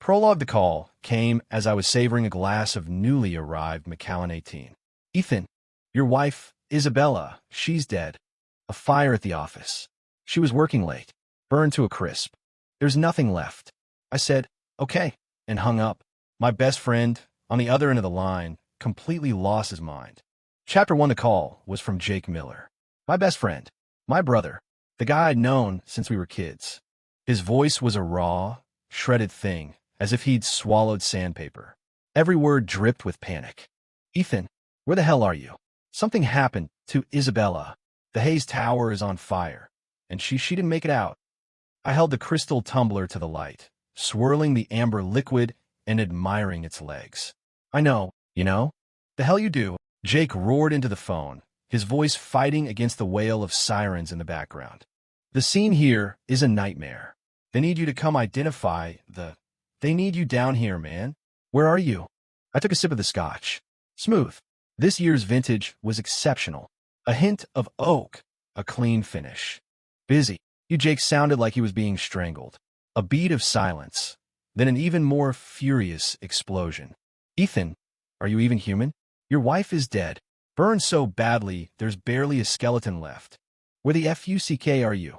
Prologue. The call came as I was savoring a glass of newly arrived Macallan 18. Ethan, your wife, Isabella, she's dead. A fire at the office. She was working late. Burned to a crisp. There's nothing left. I said, okay, and hung up. My best friend, on the other end of the line, completely lost his mind. Chapter 1. The call was from Jake Miller. My best friend. My brother. The guy I'd known since we were kids. His voice was a raw, shredded thing, as if he'd swallowed sandpaper. Every word dripped with panic. Ethan, where the hell are you? Something happened to Isabella. The Hayes Tower is on fire, and she didn't make it out. I held the crystal tumbler to the light, swirling the amber liquid and admiring its legs. I know, you know? The hell you do? Jake roared into the phone, his voice fighting against the wail of sirens in the background. The scene here is a nightmare. They need you to come identify the... They need you down here, man. Where are you? I took a sip of the scotch. Smooth. This year's vintage was exceptional. A hint of oak, a clean finish. Busy. Jake sounded like he was being strangled. A beat of silence, then an even more furious explosion. Ethan, are you even human? Your wife is dead. Burned so badly, there's barely a skeleton left. Where the fuck are you?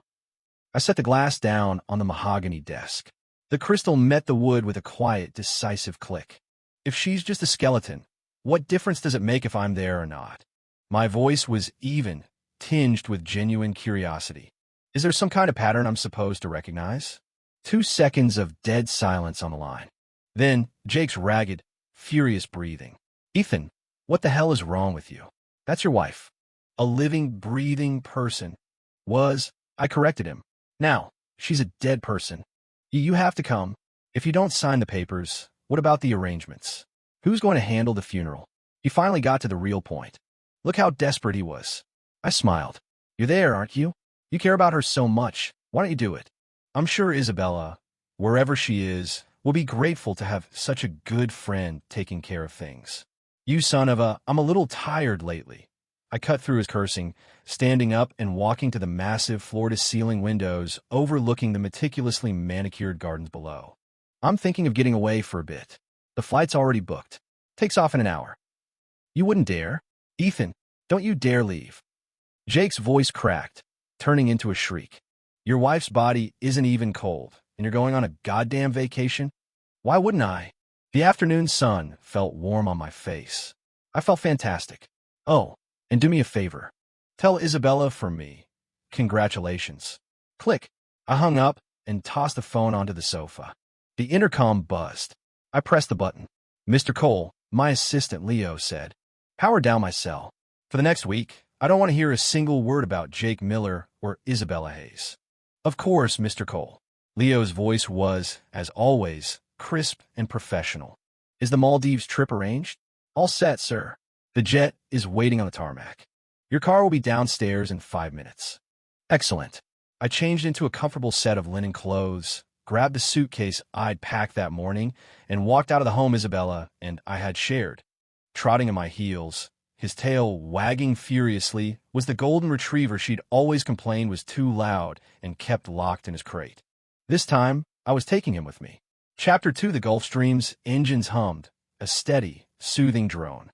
I set the glass down on the mahogany desk. The crystal met the wood with a quiet, decisive click. If she's just a skeleton, what difference does it make if I'm there or not? My voice was even, tinged with genuine curiosity. Is there some kind of pattern I'm supposed to recognize? 2 seconds of dead silence on the line. Then, Jake's ragged, furious breathing. Ethan, what the hell is wrong with you? That's your wife. A living, breathing person. I corrected him. Now, she's a dead person. You have to come. If you don't sign the papers, what about the arrangements? Who's going to handle the funeral? He finally got to the real point. Look how desperate he was. I smiled. You're there, aren't you? You care about her so much. Why don't you do it? I'm sure Isabella, wherever she is, will be grateful to have such a good friend taking care of things. You son of a... I'm a little tired lately. I cut through his cursing, standing up and walking to the massive floor-to-ceiling windows overlooking the meticulously manicured gardens below. I'm thinking of getting away for a bit. The flight's already booked. Takes off in an hour. You wouldn't dare? Ethan, don't you dare leave. Jake's voice cracked, turning into a shriek. Your wife's body isn't even cold, and you're going on a goddamn vacation? Why wouldn't I? The afternoon sun felt warm on my face. I felt fantastic. Oh, and do me a favor. Tell Isabella from me. Congratulations. Click. I hung up and tossed the phone onto the sofa. The intercom buzzed. I pressed the button. Mr. Cole, my assistant Leo said. Power down my cell. For the next week, I don't want to hear a single word about Jake Miller or Isabella Hayes. Of course, Mr. Cole. Leo's voice was, as always, crisp and professional. Is the Maldives trip arranged? All set, sir. The jet is waiting on the tarmac. Your car will be downstairs in 5 minutes. Excellent. I changed into a comfortable set of linen clothes, grabbed the suitcase I'd packed that morning, and walked out of the home Isabella and I had shared. Trotting at my heels, his tail wagging furiously, was the golden retriever she'd always complained was too loud and kept locked in his crate. This time, I was taking him with me. Chapter 2. The Gulfstream's engines hummed, a steady, soothing drone.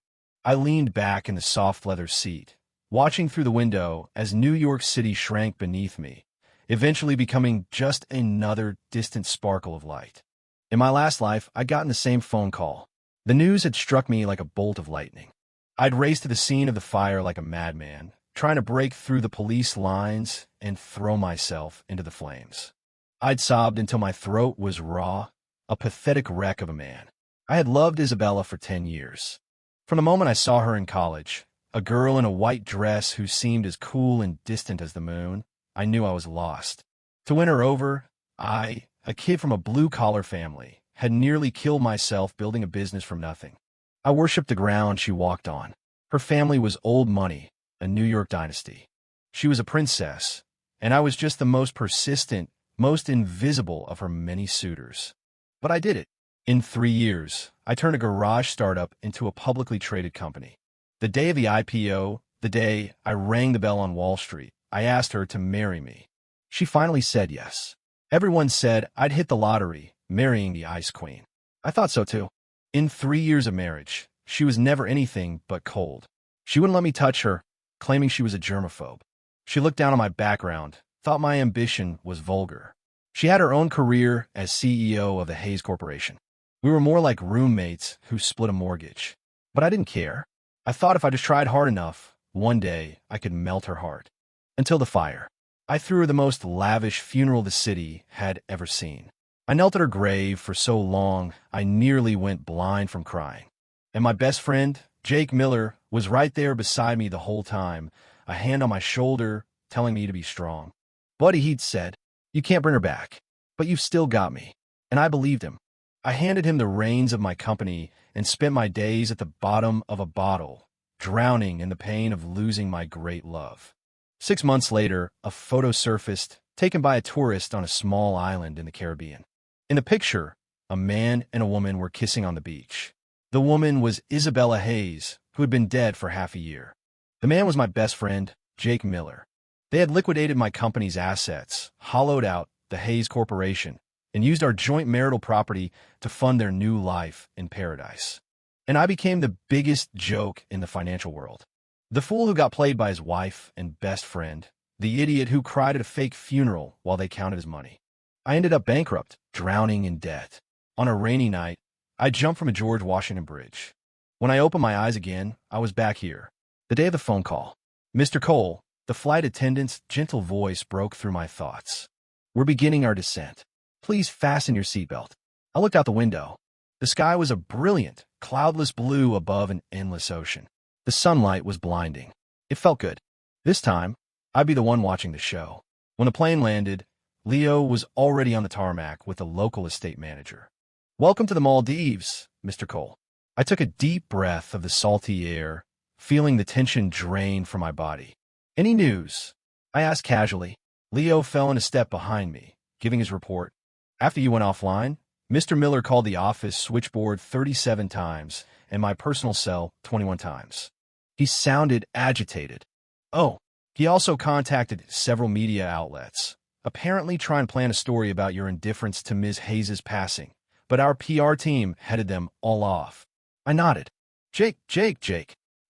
I leaned back in the soft leather seat, watching through the window as New York City shrank beneath me, eventually becoming just another distant sparkle of light. In my last life, I'd gotten the same phone call. The news had struck me like a bolt of lightning. I'd raced to the scene of the fire like a madman, trying to break through the police lines and throw myself into the flames. I'd sobbed until my throat was raw, a pathetic wreck of a man. I had loved Isabella for 10 years. From the moment I saw her in college, a girl in a white dress who seemed as cool and distant as the moon, I knew I was lost. To win her over, I, a kid from a blue-collar family, had nearly killed myself building a business from nothing. I worshipped the ground she walked on. Her family was old money, a New York dynasty. She was a princess, and I was just the most persistent, most invisible of her many suitors. But I did it. In 3 years, I turned a garage startup into a publicly traded company. The day of the IPO, the day I rang the bell on Wall Street, I asked her to marry me. She finally said yes. Everyone said I'd hit the lottery, marrying the Ice Queen. I thought so too. In 3 years of marriage, she was never anything but cold. She wouldn't let me touch her, claiming she was a germaphobe. She looked down on my background, thought my ambition was vulgar. She had her own career as CEO of the Hayes Corporation. We were more like roommates who split a mortgage. But I didn't care. I thought if I just tried hard enough, one day I could melt her heart. Until the fire. I threw her the most lavish funeral the city had ever seen. I knelt at her grave for so long I nearly went blind from crying. And my best friend, Jake Miller, was right there beside me the whole time, a hand on my shoulder, telling me to be strong. Buddy, he'd said, "You can't bring her back, but you've still got me." And I believed him. I handed him the reins of my company and spent my days at the bottom of a bottle, drowning in the pain of losing my great love. 6 months later, a photo surfaced, taken by a tourist on a small island in the Caribbean. In the picture, a man and a woman were kissing on the beach. The woman was Isabella Hayes, who had been dead for half a year. The man was my best friend, Jake Miller. They had liquidated my company's assets, hollowed out the Hayes Corporation, and used our joint marital property to fund their new life in paradise. And I became the biggest joke in the financial world. The fool who got played by his wife and best friend, the idiot who cried at a fake funeral while they counted his money. I ended up bankrupt, drowning in debt. On a rainy night, I jumped from a George Washington bridge. When I opened my eyes again, I was back here. The day of the phone call. "Mr. Cole," the flight attendant's gentle voice broke through my thoughts. "We're beginning our descent. Please fasten your seatbelt." I looked out the window. The sky was a brilliant, cloudless blue above an endless ocean. The sunlight was blinding. It felt good. This time, I'd be the one watching the show. When the plane landed, Leo was already on the tarmac with the local estate manager. "Welcome to the Maldives, Mr. Cole." I took a deep breath of the salty air, feeling the tension drain from my body. "Any news?" I asked casually. Leo fell in a step behind me, giving his report. "After you went offline, Mr. Miller called the office switchboard 37 times and my personal cell 21 times. He sounded agitated. Oh, he also contacted several media outlets, apparently trying to plan a story about your indifference to Ms. Hayes' passing, but our PR team headed them all off." I nodded. Jake,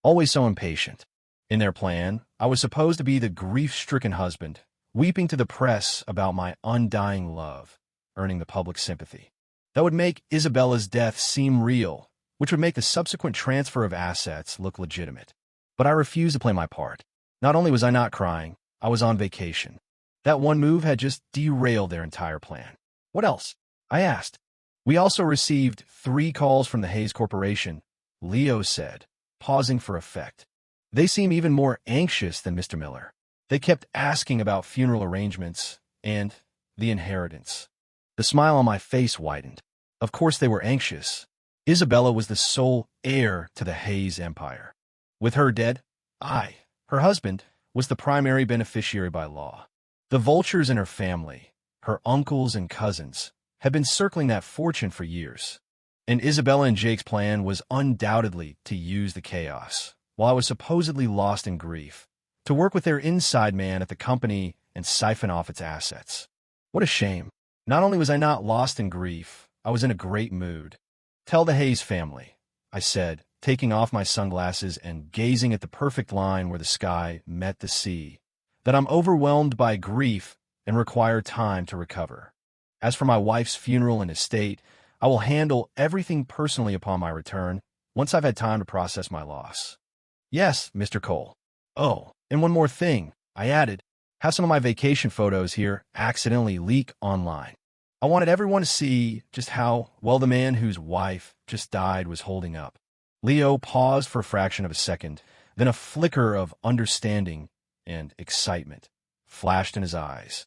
always so impatient. In their plan, I was supposed to be the grief-stricken husband, weeping to the press about my undying love, earning the public sympathy. That would make Isabella's death seem real, which would make the subsequent transfer of assets look legitimate. But I refused to play my part. Not only was I not crying, I was on vacation. That one move had just derailed their entire plan. "What else?" I asked. "We also received 3 calls from the Hayes Corporation," Leo said, pausing for effect. "They seem even more anxious than Mr. Miller. They kept asking about funeral arrangements and the inheritance." The smile on my face widened. Of course they were anxious. Isabella was the sole heir to the Hayes empire. With her dead, her husband, was the primary beneficiary by law. The vultures in her family, her uncles and cousins, had been circling that fortune for years. And Isabella and Jake's plan was undoubtedly to use the chaos, while I was supposedly lost in grief, to work with their inside man at the company and siphon off its assets. What a shame. Not only was I not lost in grief, I was in a great mood. "Tell the Hayes family," I said, taking off my sunglasses and gazing at the perfect line where the sky met the sea, "that I'm overwhelmed by grief and require time to recover. As for my wife's funeral and estate, I will handle everything personally upon my return, once I've had time to process my loss." "Yes, Mr. Cole." "Oh, and one more thing," I added. "Have some of my vacation photos here accidentally leak online. I wanted everyone to see just how well the man whose wife just died was holding up." Leo paused for a fraction of a second, then a flicker of understanding and excitement flashed in his eyes.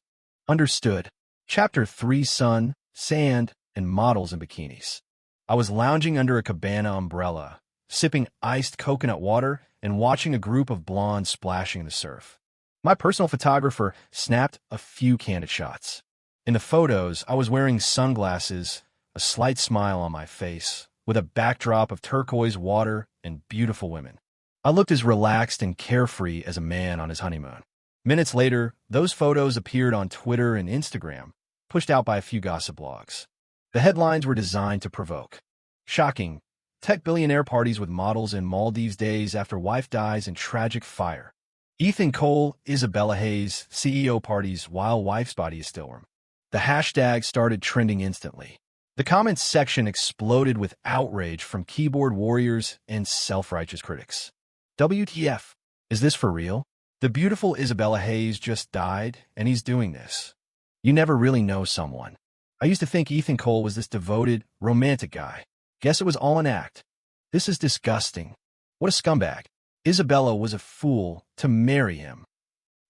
"Understood." Chapter 3: Sun, Sand, and Models in Bikinis. I was lounging under a cabana umbrella, sipping iced coconut water and watching a group of blondes splashing in the surf. My personal photographer snapped a few candid shots. In the photos, I was wearing sunglasses, a slight smile on my face, with a backdrop of turquoise water and beautiful women. I looked as relaxed and carefree as a man on his honeymoon. Minutes later, those photos appeared on Twitter and Instagram, pushed out by a few gossip blogs. The headlines were designed to provoke. Shocking. Tech billionaire parties with models in Maldives days after wife dies in tragic fire. Ethan Cole, Isabella Hayes, CEO parties while wife's body is still warm. The hashtag started trending instantly. The comments section exploded with outrage from keyboard warriors and self-righteous critics. WTF? Is this for real? The beautiful Isabella Hayes just died, and he's doing this. You never really know someone. I used to think Ethan Cole was this devoted, romantic guy. Guess it was all an act. This is disgusting. What a scumbag. Isabella was a fool to marry him.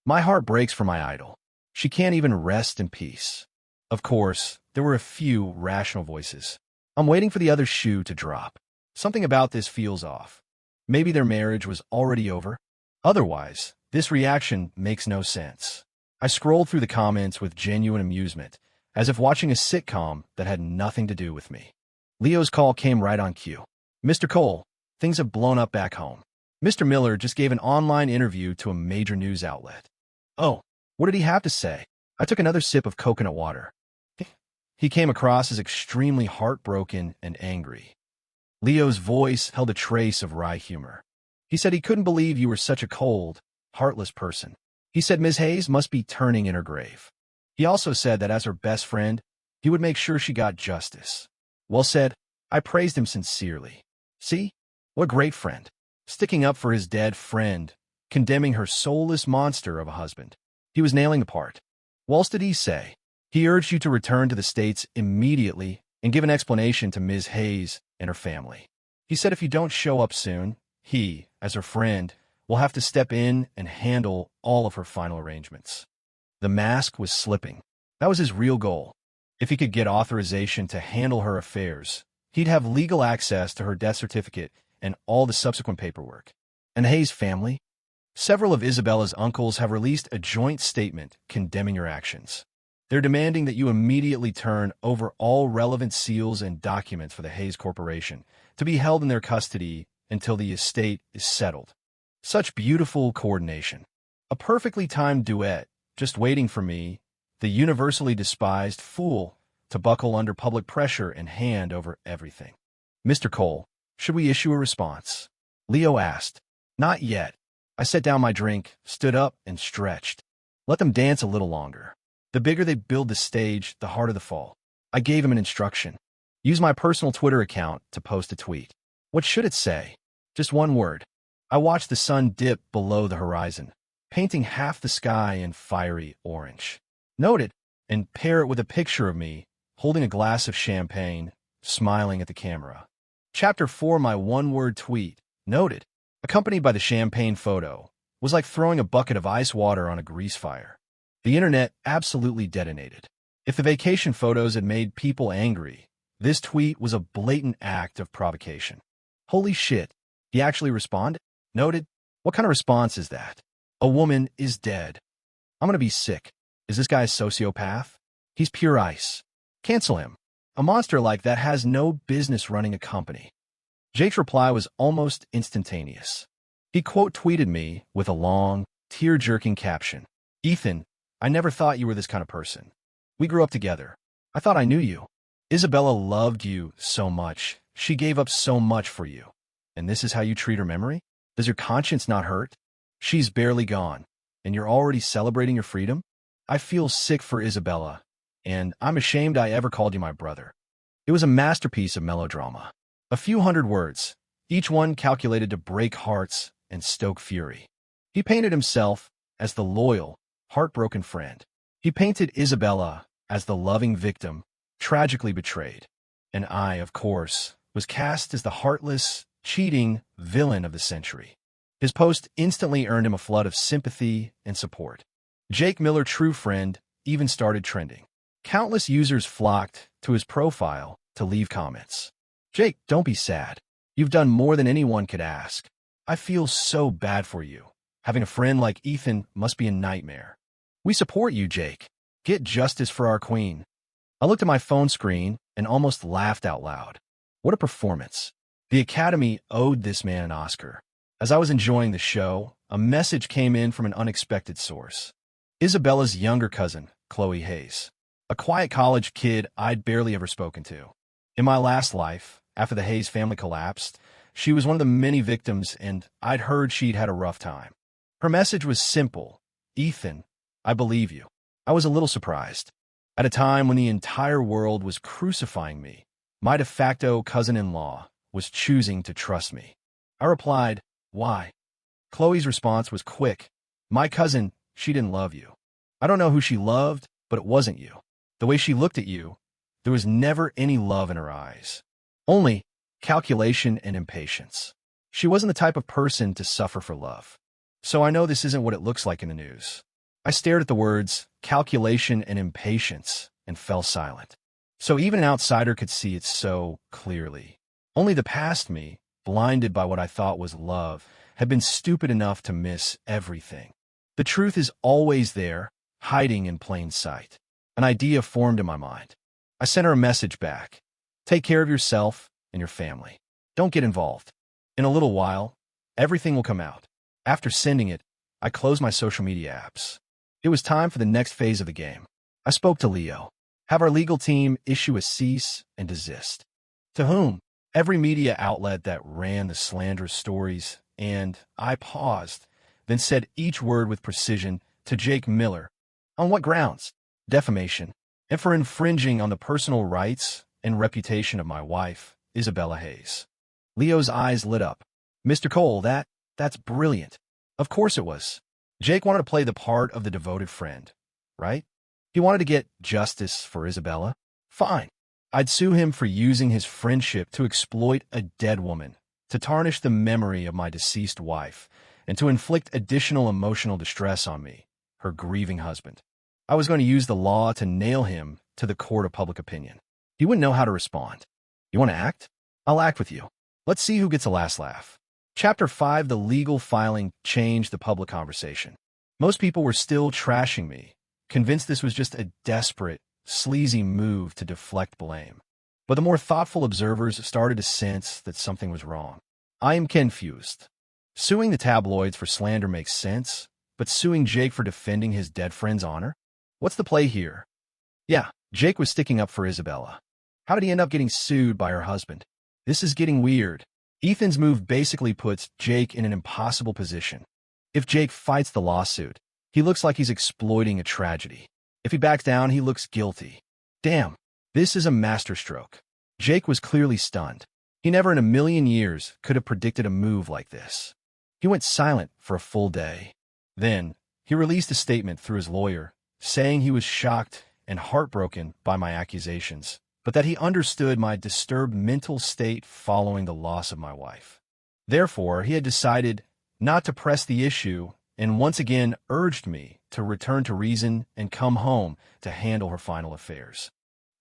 My heart breaks for my idol. She can't even rest in peace. Of course, there were a few rational voices. I'm waiting for the other shoe to drop. Something about this feels off. Maybe their marriage was already over. Otherwise, this reaction makes no sense. I scrolled through the comments with genuine amusement, as if watching a sitcom that had nothing to do with me. Leo's call came right on cue. Mr. Cole, things have blown up back home. Mr. Miller just gave an online interview to a major news outlet. Oh, what did he have to say? I took another sip of coconut water. He came across as extremely heartbroken and angry. Leo's voice held a trace of wry humor. He said he couldn't believe you were such a cold, heartless person. He said Ms. Hayes must be turning in her grave. He also said that as her best friend, he would make sure she got justice. Well said. I praised him sincerely. See? What a great friend. Sticking up for his dead friend, condemning her soulless monster of a husband. He was nailing the part. What else did he say? He urged you to return to the States immediately and give an explanation to Ms. Hayes and her family. He said if you don't show up soon, he, as her friend, will have to step in and handle all of her final arrangements. The mask was slipping. That was his real goal. If he could get authorization to handle her affairs, he'd have legal access to her death certificate and all the subsequent paperwork. And Hayes' family? Several of Isabella's uncles have released a joint statement condemning your actions. They're demanding that you immediately turn over all relevant seals and documents for the Hayes Corporation to be held in their custody until the estate is settled. Such beautiful coordination. A perfectly timed duet, just waiting for me, the universally despised fool, to buckle under public pressure and hand over everything. Mr. Cole, should we issue a response? Leo asked. Not yet. I set down my drink, stood up, and stretched. Let them dance a little longer. The bigger they build the stage, the harder the fall. I gave him an instruction. Use my personal Twitter account to post a tweet. What should it say? Just one word. I watched the sun dip below the horizon, painting half the sky in fiery orange. Note it, and pair it with a picture of me, holding a glass of champagne, smiling at the camera. Chapter 4, my one-word tweet, noted, accompanied by the champagne photo, was like throwing a bucket of ice water on a grease fire. The internet absolutely detonated. If the vacation photos had made people angry, this tweet was a blatant act of provocation. Holy shit, he actually responded? Noted? What kind of response is that? A woman is dead. I'm gonna be sick. Is this guy a sociopath? He's pure ice. Cancel him. A monster like that has no business running a company. Jake's reply was almost instantaneous. He quote-tweeted me with a long, tear-jerking caption. Ethan, I never thought you were this kind of person. We grew up together. I thought I knew you. Isabella loved you so much. She gave up so much for you. And this is how you treat her memory? Does your conscience not hurt? She's barely gone, and you're already celebrating your freedom? I feel sick for Isabella, and I'm ashamed I ever called you my brother. It was a masterpiece of melodrama. A few hundred words, each one calculated to break hearts and stoke fury. He painted himself as the loyal, heartbroken friend. He painted Isabella as the loving victim, tragically betrayed. And I, of course, was cast as the heartless, cheating villain of the century. His post instantly earned him a flood of sympathy and support. Jake Miller, true friend, even started trending. Countless users flocked to his profile to leave comments. Jake, don't be sad. You've done more than anyone could ask. I feel so bad for you. Having a friend like Ethan must be a nightmare. We support you, Jake. Get justice for our queen. I looked at my phone screen and almost laughed out loud. What a performance. The Academy owed this man an Oscar. As I was enjoying the show, a message came in from an unexpected source. Isabella's younger cousin, Chloe Hayes. a quiet college kid I'd barely ever spoken to. In my last life, after the Hayes family collapsed, she was one of the many victims, and I'd heard she'd had a rough time. Her message was simple: Ethan, I believe you. I was a little surprised. At a time when the entire world was crucifying me, my de facto cousin-in-law was choosing to trust me. I replied, why? Chloe's response was quick. My cousin, she didn't love you. I don't know who she loved, but it wasn't you. The way she looked at you, there was never any love in her eyes. Only calculation and impatience. She wasn't the type of person to suffer for love. So I know this isn't what it looks like in the news. I stared at the words, calculation and impatience, and fell silent. So even an outsider could see it so clearly. Only the past me, blinded by what I thought was love, had been stupid enough to miss everything. The truth is always there, hiding in plain sight. An idea formed in my mind. I sent her a message back. Take care of yourself and your family. Don't get involved. In a little while, everything will come out. After sending it, I closed my social media apps. It was time for the next phase of the game. I spoke to Leo. Have our legal team issue a cease and desist. To whom? Every media outlet that ran the slanderous stories, and I paused, then said each word with precision to Jake Miller. On what grounds? Defamation, and for infringing on the personal rights and reputation of my wife, Isabella Hayes. Leo's eyes lit up. Mr. Cole, that's brilliant. Of course it was. Jake wanted to play the part of the devoted friend, right? He wanted to get justice for Isabella. Fine. I'd sue him for using his friendship to exploit a dead woman, to tarnish the memory of my deceased wife, and to inflict additional emotional distress on me, her grieving husband. I was going to use the law to nail him to the court of public opinion. He wouldn't know how to respond. You want to act? I'll act with you. Let's see who gets the last laugh. Chapter 5, the legal filing changed the public conversation. Most people were still trashing me, convinced this was just a desperate, sleazy move to deflect blame. But the more thoughtful observers started to sense that something was wrong. I am confused. Suing the tabloids for slander makes sense, but suing Jake for defending his dead friend's honor? What's the play here? Yeah, Jake was sticking up for Isabella. How did he end up getting sued by her husband? This is getting weird. Ethan's move basically puts Jake in an impossible position. If Jake fights the lawsuit, he looks like he's exploiting a tragedy. If he backs down, he looks guilty. Damn, this is a masterstroke. Jake was clearly stunned. He never in a million years could have predicted a move like this. He went silent for a full day. Then, he released a statement through his lawyer, saying he was shocked and heartbroken by my accusations, but that he understood my disturbed mental state following the loss of my wife. Therefore, he had decided not to press the issue and once again urged me to return to reason and come home to handle her final affairs.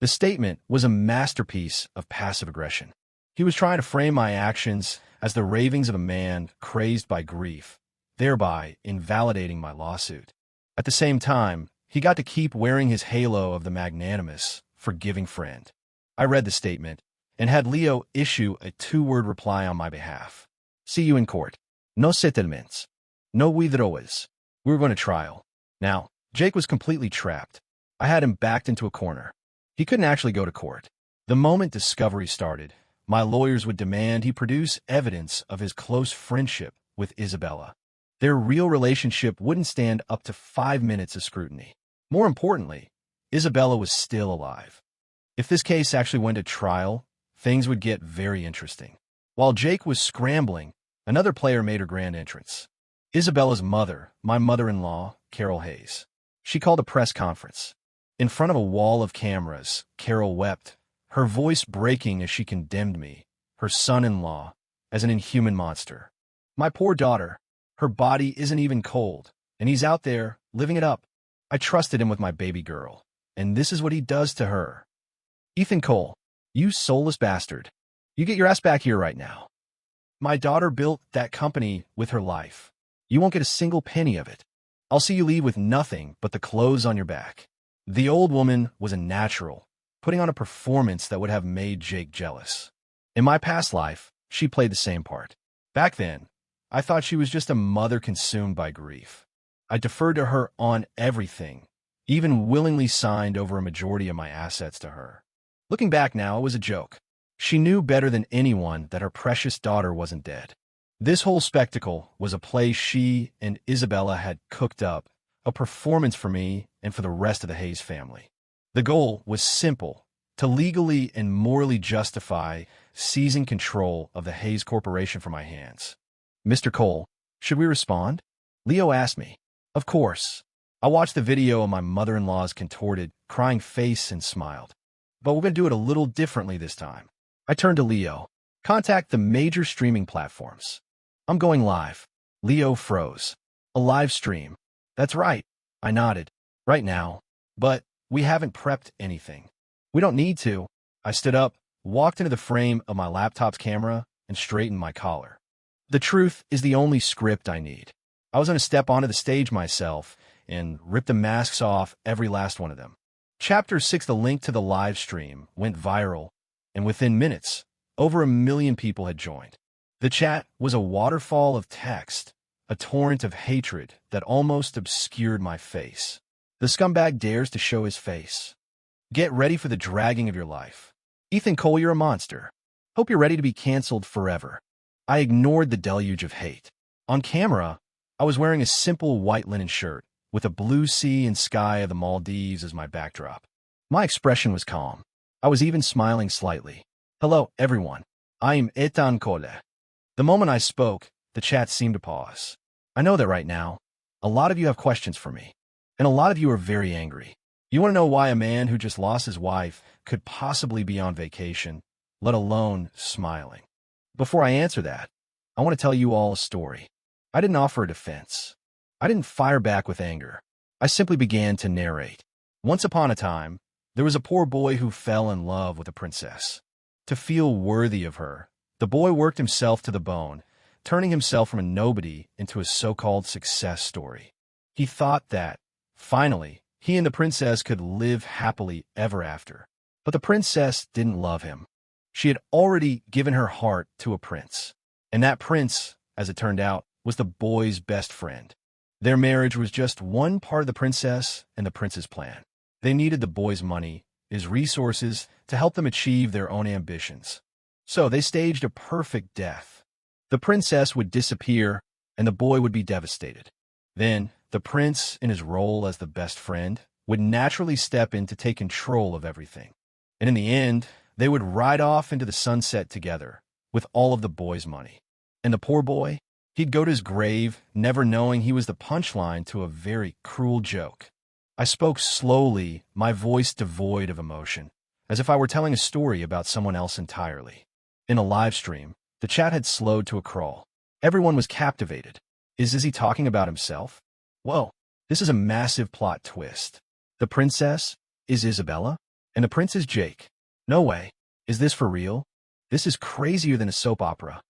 The statement was a masterpiece of passive aggression. He was trying to frame my actions as the ravings of a man crazed by grief, thereby invalidating my lawsuit. At the same time, he got to keep wearing his halo of the magnanimous, forgiving friend. I read the statement and had Leo issue a 2-word reply on my behalf. See you in court. No settlements. No withdrawals. We were going to trial. Now, Jake was completely trapped. I had him backed into a corner. He couldn't actually go to court. The moment discovery started, my lawyers would demand he produce evidence of his close friendship with Isabella. Their real relationship wouldn't stand up to 5 minutes of scrutiny. More importantly, Isabella was still alive. If this case actually went to trial, things would get very interesting. While Jake was scrambling, another player made her grand entrance. Isabella's mother, my mother-in-law, Carol Hayes. She called a press conference. In front of a wall of cameras, Carol wept, her voice breaking as she condemned me, her son-in-law, as an inhuman monster. My poor daughter, her body isn't even cold, and he's out there, living it up. I trusted him with my baby girl, and this is what he does to her. Ethan Cole, you soulless bastard. You get your ass back here right now. My daughter built that company with her life. You won't get a single penny of it. I'll see you leave with nothing but the clothes on your back. The old woman was a natural, putting on a performance that would have made Jake jealous. In my past life, she played the same part. Back then, I thought she was just a mother consumed by grief. I deferred to her on everything, even willingly signed over a majority of my assets to her. Looking back now, it was a joke. She knew better than anyone that her precious daughter wasn't dead. This whole spectacle was a play she and Isabella had cooked up, a performance for me and for the rest of the Hayes family. The goal was simple: to legally and morally justify seizing control of the Hayes Corporation from my hands. Mr. Cole, should we respond? Leo asked me. Of course. I watched the video of my mother-in-law's contorted, crying face and smiled. But we're going to do it a little differently this time. I turned to Leo. Contact the major streaming platforms. I'm going live. Leo froze. A live stream. That's right. I nodded. Right now. But we haven't prepped anything. We don't need to. I stood up, walked into the frame of my laptop's camera, and straightened my collar. The truth is the only script I need. I was going to step onto the stage myself and rip the masks off every last one of them. Chapter 6, the link to the live stream, went viral, and within minutes, over 1 million people had joined. The chat was a waterfall of text, a torrent of hatred that almost obscured my face. The scumbag dares to show his face. Get ready for the dragging of your life. Ethan Cole, you're a monster. Hope you're ready to be canceled forever. I ignored the deluge of hate. On camera, I was wearing a simple white linen shirt, with a blue sea and sky of the Maldives as my backdrop. My expression was calm. I was even smiling slightly. Hello, everyone. I am Ethan Cole. The moment I spoke, the chat seemed to pause. I know that right now, a lot of you have questions for me, and a lot of you are very angry. You want to know why a man who just lost his wife could possibly be on vacation, let alone smiling. Before I answer that, I want to tell you all a story. I didn't offer a defense. I didn't fire back with anger. I simply began to narrate. Once upon a time, there was a poor boy who fell in love with a princess. To feel worthy of her, the boy worked himself to the bone, turning himself from a nobody into a so-called success story. He thought that, finally, he and the princess could live happily ever after. But the princess didn't love him. She had already given her heart to a prince. And that prince, as it turned out, was the boy's best friend. Their marriage was just one part of the princess and the prince's plan. They needed the boy's money, his resources, to help them achieve their own ambitions. So they staged a perfect death. The princess would disappear, and the boy would be devastated. Then, the prince, in his role as the best friend, would naturally step in to take control of everything. And in the end, they would ride off into the sunset together, with all of the boy's money. And the poor boy? He'd go to his grave, never knowing he was the punchline to a very cruel joke. I spoke slowly, my voice devoid of emotion, as if I were telling a story about someone else entirely. In a live stream, the chat had slowed to a crawl. Everyone was captivated. Is he talking about himself? Whoa, this is a massive plot twist. The princess is Isabella, and the prince is Jake. No way. Is this for real? This is crazier than a soap opera.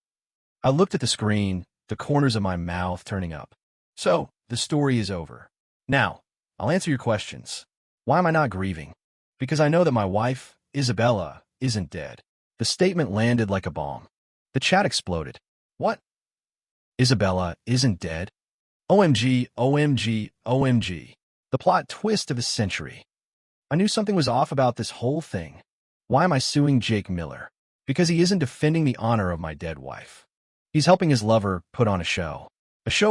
I looked at the screen, the corners of my mouth turning up. So, the story is over. Now, I'll answer your questions. Why am I not grieving? Because I know that my wife, Isabella, isn't dead. The statement landed like a bomb. The chat exploded. What? Isabella isn't dead? OMG, OMG, OMG. The plot twist of the century. I knew something was off about this whole thing. Why am I suing Jake Miller? Because he isn't defending the honor of my dead wife. He's helping his lover put on a show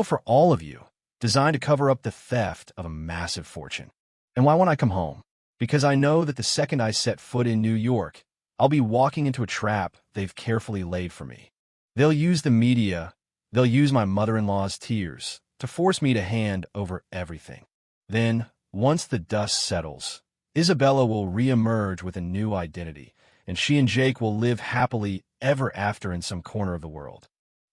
for all of you, designed to cover up the theft of a massive fortune. And why won't I come home? Because I know that the second I set foot in New York, I'll be walking into a trap they've carefully laid for me. They'll use the media, they'll use my mother-in-law's tears to force me to hand over everything. Then, once the dust settles, Isabella will re-emerge with a new identity, and she and Jake will live happily ever after in some corner of the world.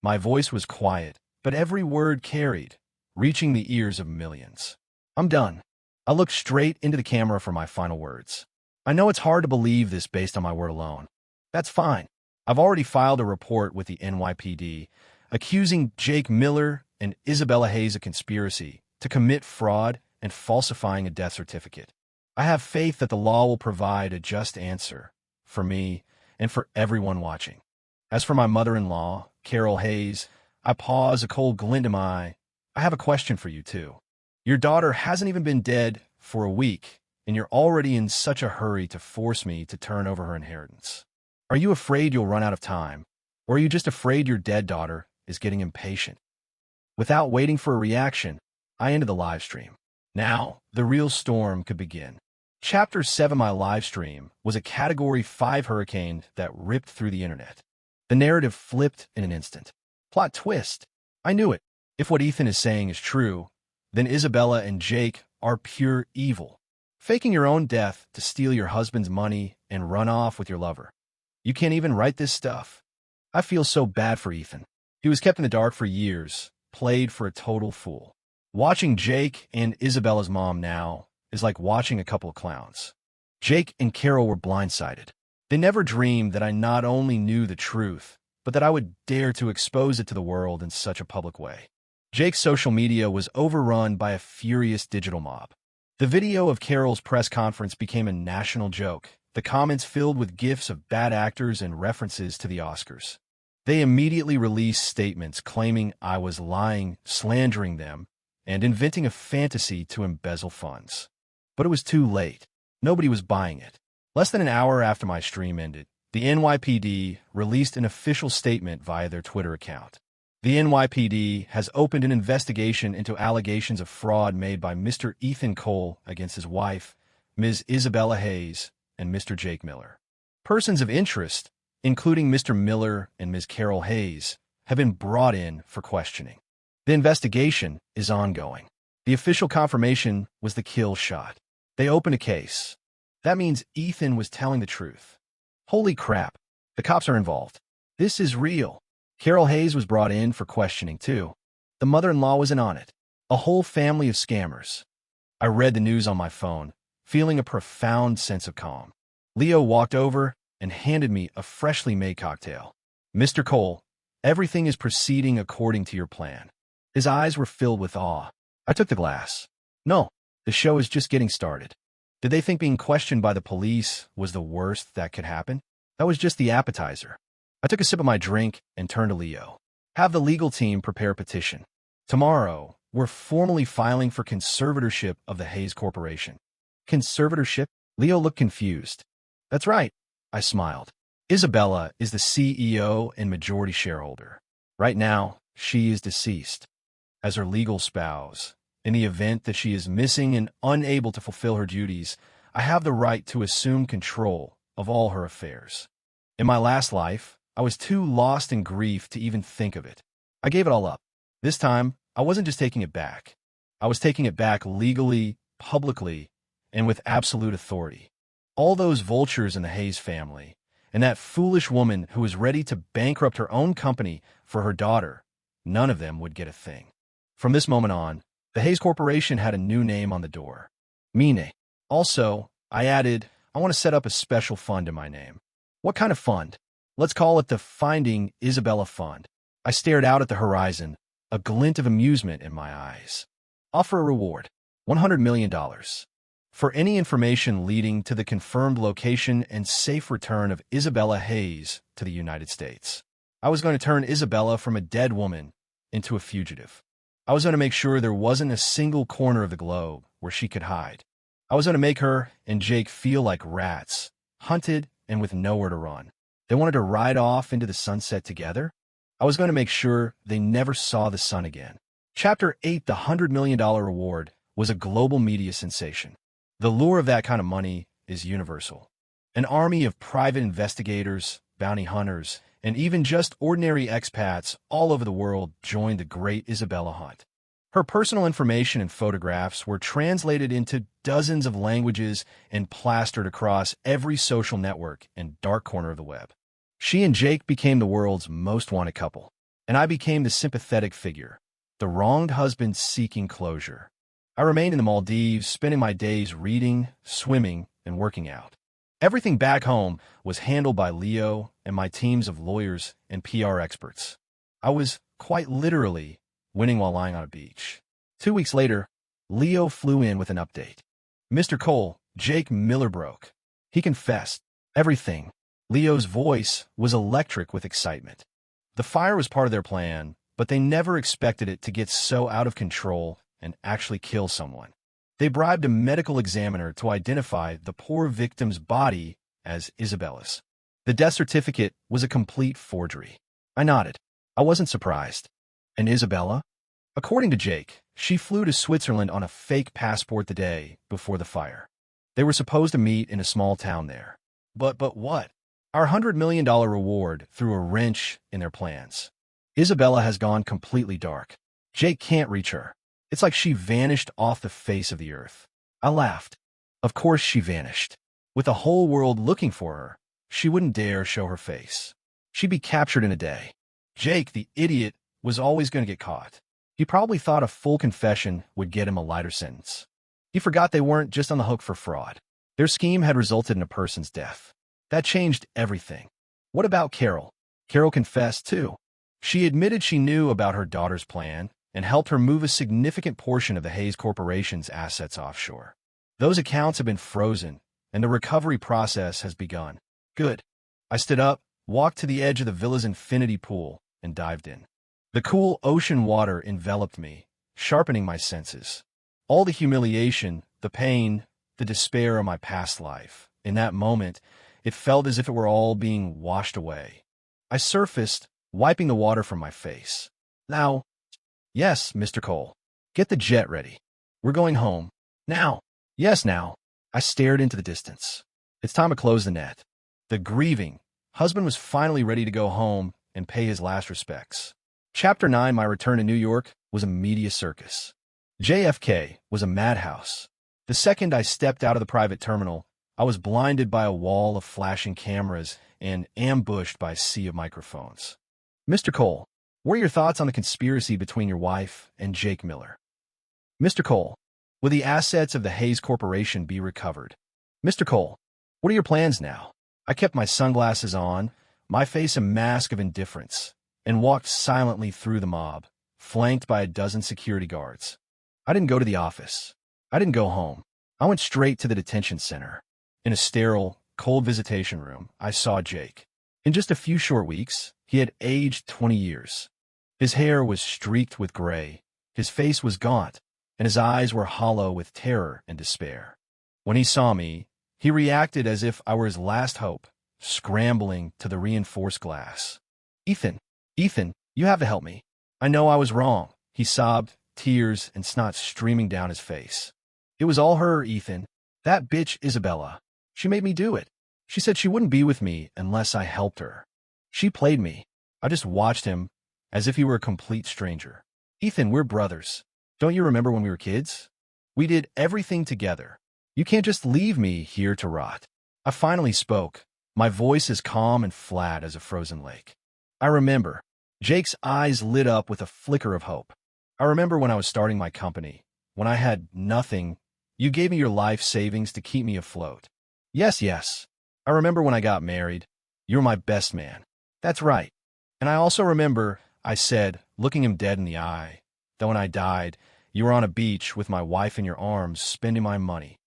My voice was quiet, but every word carried, reaching the ears of millions. I'm done. I looked straight into the camera for my final words. I know it's hard to believe this based on my word alone. That's fine. I've already filed a report with the NYPD, accusing Jake Miller and Isabella Hayes of conspiracy to commit fraud and falsifying a death certificate. I have faith that the law will provide a just answer for me and for everyone watching. As for my mother-in-law, Carol Hayes, I pause, a cold glint in my eye. I have a question for you, too. Your daughter hasn't even been dead for a week, and you're already in such a hurry to force me to turn over her inheritance. Are you afraid you'll run out of time? Or are you just afraid your dead daughter is getting impatient? Without waiting for a reaction, I ended the live stream. Now, the real storm could begin. Chapter 7 of my live stream was a Category 5 hurricane that ripped through the internet. The narrative flipped in an instant. Plot twist. I knew it. If what Ethan is saying is true, then Isabella and Jake are pure evil. Faking your own death to steal your husband's money and run off with your lover. You can't even write this stuff. I feel so bad for Ethan. He was kept in the dark for years, played for a total fool. Watching Jake and Isabella's mom now is like watching a couple of clowns. Jake and Carol were blindsided. They never dreamed that I not only knew the truth, but that I would dare to expose it to the world in such a public way. Jake's social media was overrun by a furious digital mob. The video of Carol's press conference became a national joke, the comments filled with gifs of bad actors and references to the Oscars. They immediately released statements claiming I was lying, slandering them, and inventing a fantasy to embezzle funds. But it was too late. Nobody was buying it. Less than an hour after my stream ended, the NYPD released an official statement via their Twitter account. The NYPD has opened an investigation into allegations of fraud made by Mr. Ethan Cole against his wife, Ms. Isabella Hayes, and Mr. Jake Miller. Persons of interest, including Mr. Miller and Ms. Carol Hayes, have been brought in for questioning. The investigation is ongoing. The official confirmation was the kill shot. They opened a case. That means Ethan was telling the truth. Holy crap, the cops are involved. This is real. Carol Hayes was brought in for questioning, too. The mother-in-law was in on it. A whole family of scammers. I read the news on my phone, feeling a profound sense of calm. Leo walked over and handed me a freshly made cocktail. Mr. Cole, everything is proceeding according to your plan. His eyes were filled with awe. I took the glass. No, the show is just getting started. Did they think being questioned by the police was the worst that could happen? That was just the appetizer. I took a sip of my drink and turned to Leo. Have the legal team prepare a petition. Tomorrow, we're formally filing for conservatorship of the Hayes Corporation. Conservatorship? Leo looked confused. That's right, I smiled. Isabella is the CEO and majority shareholder. Right now, she is deceased. As her legal spouse, in the event that she is missing and unable to fulfill her duties, I have the right to assume control of all her affairs. In my last life, I was too lost in grief to even think of it. I gave it all up. This time, I wasn't just taking it back. I was taking it back legally, publicly, and with absolute authority. All those vultures in the Hayes family, and that foolish woman who was ready to bankrupt her own company for her daughter, none of them would get a thing. From this moment on, the Hayes Corporation had a new name on the door. Mine. Also, I added, I want to set up a special fund in my name. What kind of fund? Let's call it the Finding Isabella Fund. I stared out at the horizon, a glint of amusement in my eyes. Offer a reward, $100 million. For any information leading to the confirmed location and safe return of Isabella Hayes to the United States. I was going to turn Isabella from a dead woman into a fugitive. I was going to make sure there wasn't a single corner of the globe where she could hide. I was going to make her and Jake feel like rats, hunted and with nowhere to run. They wanted to ride off into the sunset together. I was going to make sure they never saw the sun again. Chapter 8, the $100 million reward, was a global media sensation. The lure of that kind of money is universal. An army of private investigators, bounty hunters, and even just ordinary expats all over the world joined the great Isabella hunt. Her personal information and photographs were translated into dozens of languages and plastered across every social network and dark corner of the web. She and Jake became the world's most wanted couple, and I became the sympathetic figure, the wronged husband seeking closure. I remained in the Maldives, spending my days reading, swimming, and working out. Everything back home was handled by Leo and my teams of lawyers and PR experts. I was, quite literally, winning while lying on a beach. 2 weeks later, Leo flew in with an update. Mr. Cole, Jake Miller broke. He confessed everything. Leo's voice was electric with excitement. The fire was part of their plan, but they never expected it to get so out of control and actually kill someone. They bribed a medical examiner to identify the poor victim's body as Isabella's. The death certificate was a complete forgery. I nodded. I wasn't surprised. And Isabella? According to Jake, she flew to Switzerland on a fake passport the day before the fire. They were supposed to meet in a small town there. But what? Our $100 million reward threw a wrench in their plans. Isabella has gone completely dark. Jake can't reach her. It's like she vanished off the face of the earth. I laughed. Of course she vanished. With the whole world looking for her, she wouldn't dare show her face. She'd be captured in a day. Jake, the idiot, was always going to get caught. He probably thought a full confession would get him a lighter sentence. He forgot they weren't just on the hook for fraud. Their scheme had resulted in a person's death. That changed everything. What about Carol? Carol confessed, too. She admitted she knew about her daughter's plan and helped her move a significant portion of the Hayes Corporation's assets offshore. Those accounts have been frozen, and the recovery process has begun. Good. I stood up, walked to the edge of the villa's infinity pool, and dived in. The cool ocean water enveloped me, sharpening my senses. All the humiliation, the pain, the despair of my past life. In that moment, it felt as if it were all being washed away. I surfaced, wiping the water from my face. Now, yes, Mr. Cole. Get the jet ready. We're going home. Now. Yes, now. I stared into the distance. It's time to close the net. The grieving husband was finally ready to go home and pay his last respects. Chapter 9, my return to New York, was a media circus. JFK was a madhouse. The second I stepped out of the private terminal, I was blinded by a wall of flashing cameras and ambushed by a sea of microphones. Mr. Cole, what are your thoughts on the conspiracy between your wife and Jake Miller? Mr. Cole, will the assets of the Hayes Corporation be recovered? Mr. Cole, what are your plans now? I kept my sunglasses on, my face a mask of indifference, and walked silently through the mob, flanked by a dozen security guards. I didn't go to the office. I didn't go home. I went straight to the detention center. In a sterile, cold visitation room, I saw Jake. In just a few short weeks, he had aged 20 years. His hair was streaked with gray, his face was gaunt, and his eyes were hollow with terror and despair. When he saw me, he reacted as if I were his last hope, scrambling to the reinforced glass. Ethan, you have to help me. I know I was wrong, he sobbed, tears and snot streaming down his face. It was all her, Ethan. That bitch Isabella. She made me do it. She said she wouldn't be with me unless I helped her. She played me. I just watched him as if he were a complete stranger. Ethan, we're brothers. Don't you remember when we were kids? We did everything together. You can't just leave me here to rot. I finally spoke, my voice as calm and flat as a frozen lake. I remember. Jake's eyes lit up with a flicker of hope. I remember when I was starting my company, when I had nothing. You gave me your life savings to keep me afloat. Yes. I remember when I got married. You were my best man. That's right. And I also remember, I said, looking him dead in the eye, that when I died, you were on a beach with my wife in your arms, spending my money.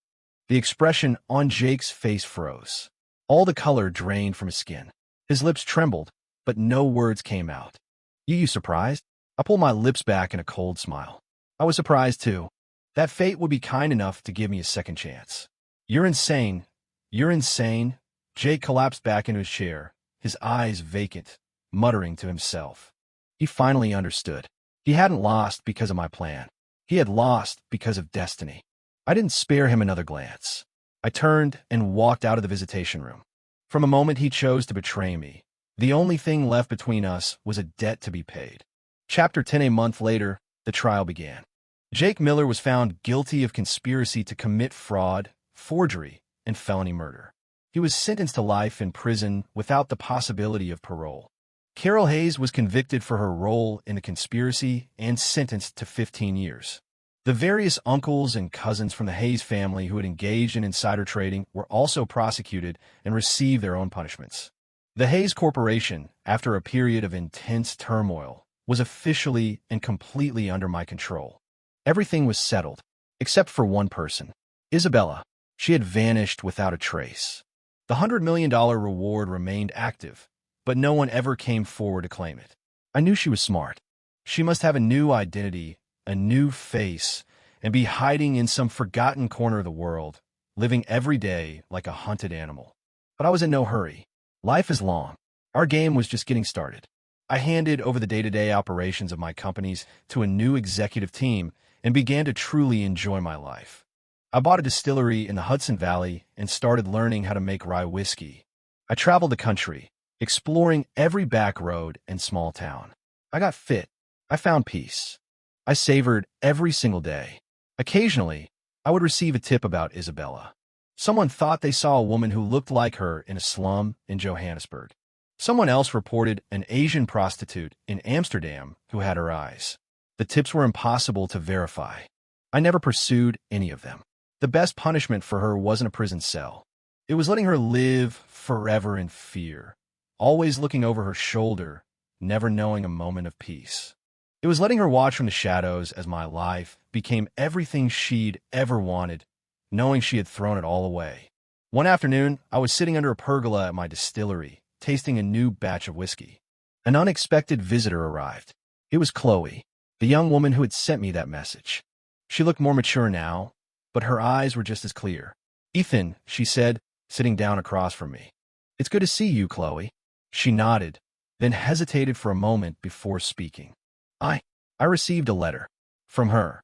The expression on Jake's face froze. All the color drained from his skin. His lips trembled, but no words came out. You surprised? I pulled my lips back in a cold smile. I was surprised, too. That fate would be kind enough to give me a second chance. You're insane. You're insane. Jake collapsed back into his chair, his eyes vacant, muttering to himself. He finally understood. He hadn't lost because of my plan. He had lost because of destiny. I didn't spare him another glance. I turned and walked out of the visitation room. From a moment he chose to betray me. The only thing left between us was a debt to be paid. Chapter 10. A month later, the trial began. Jake Miller was found guilty of conspiracy to commit fraud, forgery, and felony murder. He was sentenced to life in prison without the possibility of parole. Carol Hayes was convicted for her role in the conspiracy and sentenced to 15 years. The various uncles and cousins from the Hayes family who had engaged in insider trading were also prosecuted and received their own punishments. The Hayes Corporation, after a period of intense turmoil, was officially and completely under my control. Everything was settled, except for one person, Isabella. She had vanished without a trace. The $100 million reward remained active, but no one ever came forward to claim it. I knew she was smart. She must have a new identity, a new face, and be hiding in some forgotten corner of the world, living every day like a hunted animal. But I was in no hurry. Life is long. Our game was just getting started. I handed over the day-to-day operations of my companies to a new executive team and began to truly enjoy my life. I bought a distillery in the Hudson Valley and started learning how to make rye whiskey. I traveled the country, exploring every back road and small town. I got fit. I found peace. I savored every single day. Occasionally, I would receive a tip about Isabella. Someone thought they saw a woman who looked like her in a slum in Johannesburg. Someone else reported an Asian prostitute in Amsterdam who had her eyes. The tips were impossible to verify. I never pursued any of them. The best punishment for her wasn't a prison cell. It was letting her live forever in fear, always looking over her shoulder, never knowing a moment of peace. It was letting her watch from the shadows as my life became everything she'd ever wanted, knowing she had thrown it all away. One afternoon, I was sitting under a pergola at my distillery, tasting a new batch of whiskey. An unexpected visitor arrived. It was Chloe, the young woman who had sent me that message. She looked more mature now, but her eyes were just as clear. "Ethan," she said, sitting down across from me. "It's good to see you, Chloe." She nodded, then hesitated for a moment before speaking. I received a letter. From her.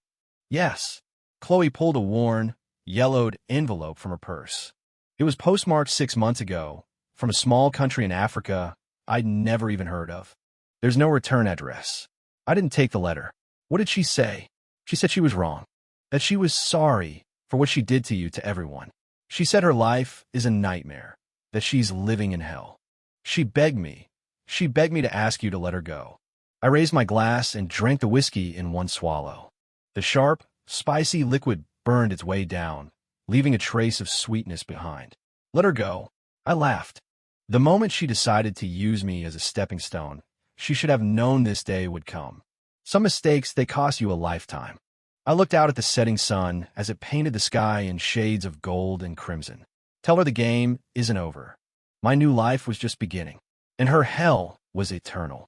Yes. Chloe pulled a worn, yellowed envelope from her purse. It was postmarked 6 months ago, from a small country in Africa I'd never even heard of. There's no return address. I didn't take the letter. What did she say? She said she was wrong. That she was sorry for what she did to you, to everyone. She said her life is a nightmare, that she's living in hell. She begged me to ask you to let her go. I raised my glass and drank the whiskey in one swallow. The sharp, spicy liquid burned its way down, leaving a trace of sweetness behind. Let her go. I laughed. The moment she decided to use me as a stepping stone, she should have known this day would come. Some mistakes, they cost you a lifetime. I looked out at the setting sun as it painted the sky in shades of gold and crimson. Tell her the game isn't over. My new life was just beginning, and her hell was eternal.